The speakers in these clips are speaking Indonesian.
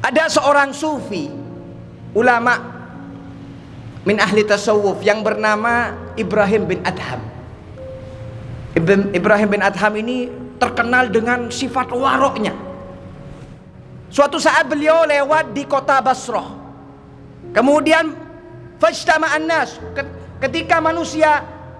Ada seorang sufi, ulama min ahli tasawuf yang bernama Ibrahim bin Adham. Ibrahim bin Adham ini terkenal dengan sifat waroknya. Suatu saat beliau lewat di kota Basrah. Kemudian fajtama'an nas, ketika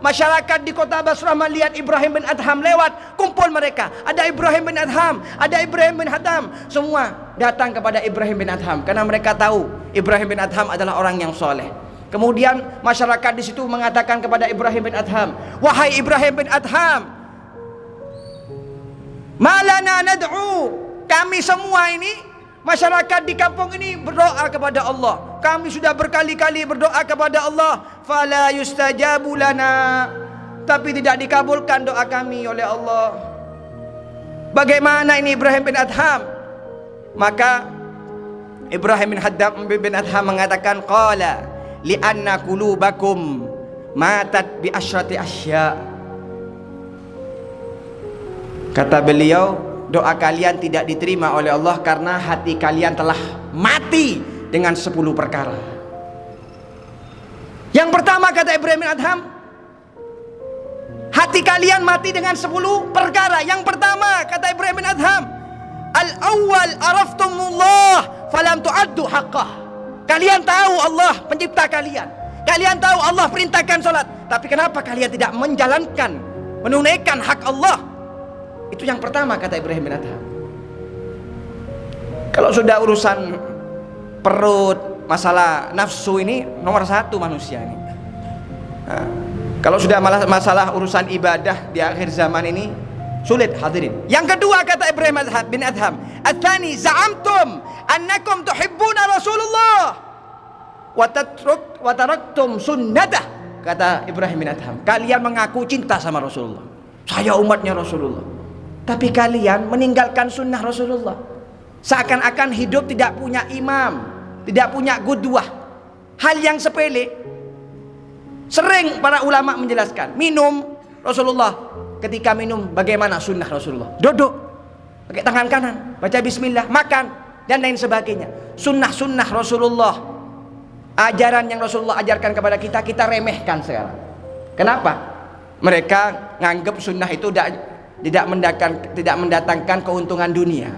masyarakat di kota Basrah melihat Ibrahim bin Adham lewat, kumpul mereka. Ada Ibrahim bin Adham, ada Ibrahim bin Adham. Semua datang kepada Ibrahim bin Adham karena mereka tahu Ibrahim bin Adham adalah orang yang soleh. Kemudian masyarakat di situ mengatakan kepada Ibrahim bin Adham, "Wahai Ibrahim bin Adham, malana nad'u." Kami semua ini, masyarakat di kampung ini berdoa kepada Allah. Kami sudah berkali-kali berdoa kepada Allah, fala yustajabu lana, tapi tidak dikabulkan doa kami oleh Allah. Bagaimana ini Ibrahim bin Adham? Maka Ibrahim bin Adham mengatakan, qala li'anna qulubakum matat bi asyrati asya. Kata beliau, doa kalian tidak diterima oleh Allah karena hati kalian telah mati dengan 10 perkara. Yang pertama, kata Ibrahim bin Adham, hati kalian mati dengan 10 perkara. Yang pertama, kata Ibrahim bin Adham, al-awwal araftumullah falam tu'addu haqqah. Kalian tahu Allah pencipta kalian, kalian tahu Allah perintahkan sholat, tapi kenapa kalian tidak menjalankan, menunaikan hak Allah? Itu yang pertama, kata Ibrahim bin Adham. Kalau sudah urusan perut, masalah nafsu, ini nomor 1 manusia ini. Nah, kalau sudah masalah urusan ibadah di akhir zaman ini, sulit, hadirin. Yang kedua, kata Ibrahim bin Adham, "Atsani za'amtum annakum tuhibbuna Rasulullah wa taraktum sunnatah." Kata Ibrahim bin Adham, kalian mengaku cinta sama Rasulullah, saya umatnya Rasulullah, tapi kalian meninggalkan sunnah Rasulullah. Seakan-akan hidup tidak punya imam, tidak punya qudwah. Hal yang sepele. Sering para ulama menjelaskan, minum Rasulullah, ketika minum bagaimana sunnah Rasulullah? Duduk, pakai tangan kanan, baca bismillah, makan, dan lain sebagainya. Sunnah-sunnah Rasulullah, ajaran yang Rasulullah ajarkan kepada kita, kita remehkan sekarang. Kenapa? Mereka nganggap sunnah itu tidak mendatangkan keuntungan dunia.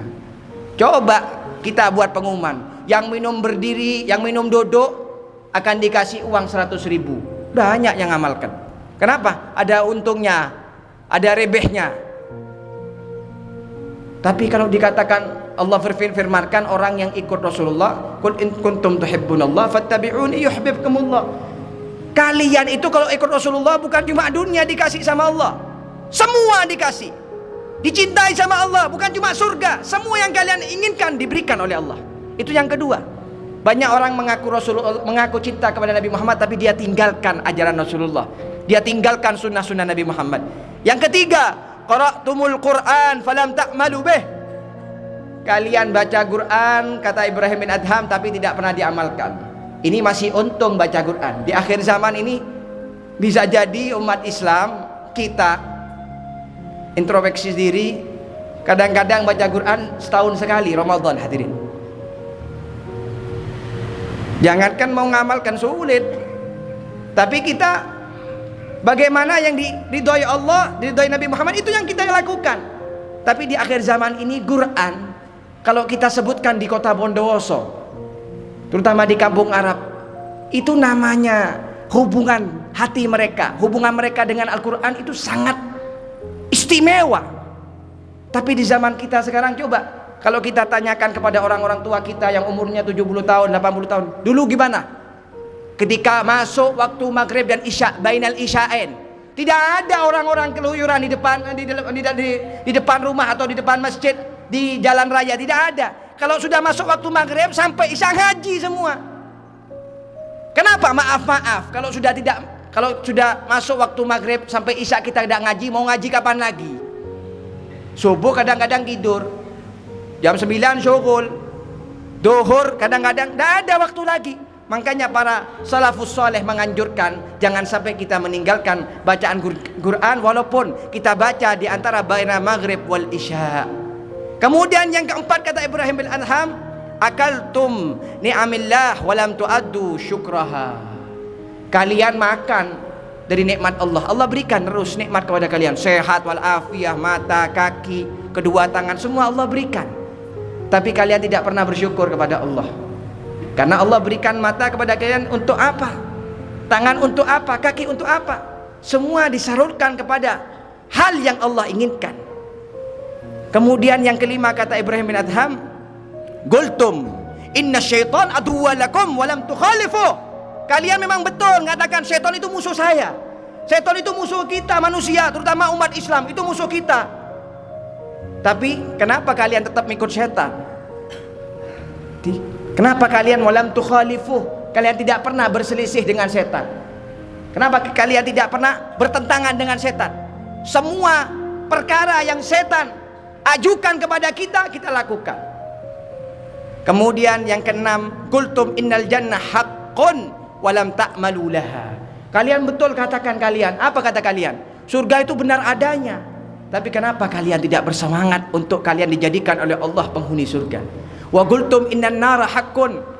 Coba kita buat pengumuman, yang minum berdiri, yang minum duduk akan dikasih uang 100.000. Banyak yang amalkan. Kenapa? Ada untungnya, ada rebehnya. Tapi kalau dikatakan, Allah firmankan orang yang ikut Rasulullah, qul in kuntum tuhibbunallah fattabi'uni yuhibbukumullah. Kalian itu kalau ikut Rasulullah bukan cuma dunia dikasih sama Allah, semua dikasih. Dicintai sama Allah, bukan cuma surga, semua yang kalian inginkan diberikan oleh Allah. Itu yang kedua. Banyak orang mengaku cinta kepada Nabi Muhammad, tapi dia tinggalkan ajaran Rasulullah, dia tinggalkan sunnah-sunnah Nabi Muhammad. Yang ketiga, qara'tumul Qur'an falam ta'malu bih. Kalian baca Quran, kata Ibrahim bin Adham, tapi tidak pernah diamalkan. Ini masih untung baca Quran. Di akhir zaman ini bisa jadi umat Islam kita introspeksi diri, kadang-kadang baca Quran setahun sekali, Ramadan, hadirin. Jangankan mau ngamalkan, sulit. Tapi kita, bagaimana yang diridhoi Allah, diridhoi Nabi Muhammad, itu yang kita lakukan. Tapi di akhir zaman ini Quran, kalau kita sebutkan di kota Bondowoso, terutama di kampung Arab, itu namanya hubungan hati mereka, hubungan mereka dengan Al-Quran itu sangat istimewa. Tapi di zaman kita sekarang, coba kalau kita tanyakan kepada orang-orang tua kita yang umurnya 70 tahun, 80 tahun, dulu gimana? Ketika masuk waktu maghrib dan isya, bainal isya'ain, tidak ada orang-orang keluyuran di depan rumah atau di depan masjid, di jalan raya, tidak ada. Kalau sudah masuk waktu maghrib sampai isya ngaji semua. Kenapa? Maaf, kalau sudah masuk waktu maghrib sampai isya kita tidak ngaji, mau ngaji kapan lagi? Subuh kadang-kadang tidur, jam 9 syughul, duhur kadang-kadang tidak ada waktu lagi. Makanya para salafus saleh menganjurkan jangan sampai kita meninggalkan bacaan Quran walaupun kita baca di antara baina maghrib wal isya. Kemudian yang keempat, kata Ibrahim bin Adham, akaltum ni'amillah walam tu'addu syukraha. Kalian makan dari nikmat Allah. Allah berikan terus nikmat kepada kalian. Sehat walafiat, mata, kaki, kedua tangan, semua Allah berikan. Tapi kalian tidak pernah bersyukur kepada Allah. Karena Allah berikan mata kepada kalian untuk apa? Tangan untuk apa? Kaki untuk apa? Semua disalurkan kepada hal yang Allah inginkan. Kemudian yang kelima kata Ibrahim bin Adham, "Qultum inna syaitan aduwwa lakum wa lam tukhalifu." Kalian memang betul mengatakan syaitan itu musuh saya. Syaitan itu musuh kita manusia, terutama umat Islam, itu musuh kita. Tapi kenapa kalian tetap mengikut syaitan? Kenapa kalian walam tukhalifu? Kalian tidak pernah berselisih dengan setan. Kenapa kalian tidak pernah bertentangan dengan setan? Semua perkara yang setan ajukan kepada kita, kita lakukan. Kemudian yang keenam, qultum innal jannah haqqun walam ta'malu laha. Kalian betul katakan kalian. Apa kata kalian? Surga itu benar adanya. Tapi kenapa kalian tidak bersemangat untuk kalian dijadikan oleh Allah penghuni surga? Wa qultum innan nara haqqun.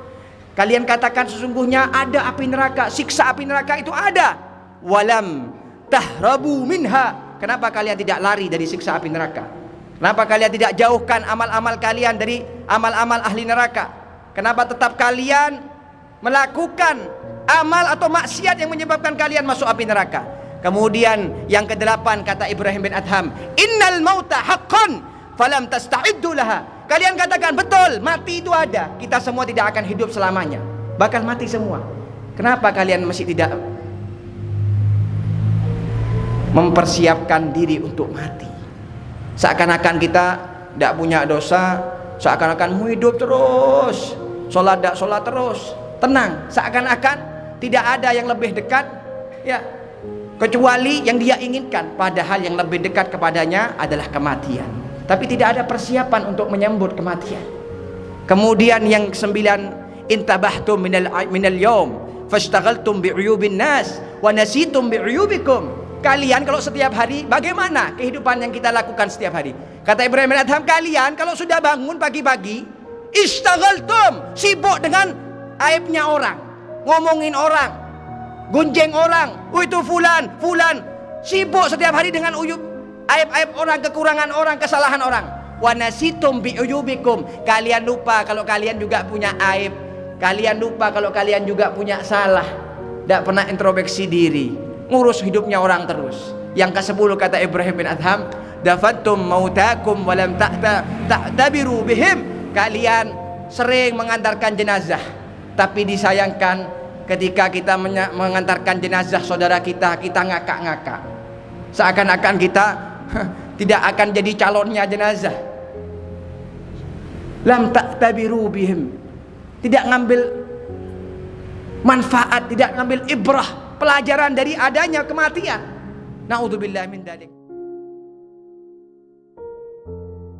Kalian katakan sesungguhnya ada api neraka, siksa api neraka itu ada. Walam tahrabu minha. Kenapa kalian tidak lari dari siksa api neraka? Kenapa kalian tidak jauhkan amal-amal kalian dari amal-amal ahli neraka? Kenapa tetap kalian melakukan amal atau maksiat yang menyebabkan kalian masuk api neraka? Kemudian yang kedelapan kata Ibrahim bin Adham, innal mauta haqqan falam tasta'iddu laha. Kalian katakan betul, mati itu ada. Kita semua tidak akan hidup selamanya, bakal mati semua. Kenapa kalian masih tidak mempersiapkan diri untuk mati? Seakan-akan kita tidak punya dosa, seakan-akan mau hidup terus, sholat tidak sholat terus, tenang. Seakan-akan tidak ada yang lebih dekat, ya, kecuali yang dia inginkan. Padahal yang lebih dekat kepadanya adalah kematian. Tapi tidak ada persiapan untuk menyambut kematian. Kemudian yang kesembilan, intabahtum minal yawm fashtaghaltum bi'uyubin nas wa nasitum bi'uyubikum. Kalian kalau setiap hari, bagaimana kehidupan yang kita lakukan setiap hari? Kata Ibrahim bin Adham, kalian kalau sudah bangun pagi-pagi, ishtaghaltum, sibuk dengan aibnya orang, ngomongin orang, gunjing orang, itu fulan, sibuk setiap hari dengan aib-aib orang, kekurangan orang, kesalahan orang. Wa nasitum bi'uyubikum. Kalian lupa kalau kalian juga punya aib. Kalian lupa kalau kalian juga punya salah. Tidak pernah introspeksi diri, ngurus hidupnya orang terus. Yang ke-10 kata Ibrahim bin Adham, dafattum mautakum walam ta'tabiru bihim. Kalian sering mengantarkan jenazah, tapi disayangkan ketika kita mengantarkan jenazah saudara kita, kita ngakak-ngakak. Seakan-akan kita tidak akan jadi calonnya jenazah. Lam ta'tabiru bihim. Tidak ngambil manfaat, tidak ngambil ibrah, pelajaran dari adanya kematian. Na'udzubillah min dzalik.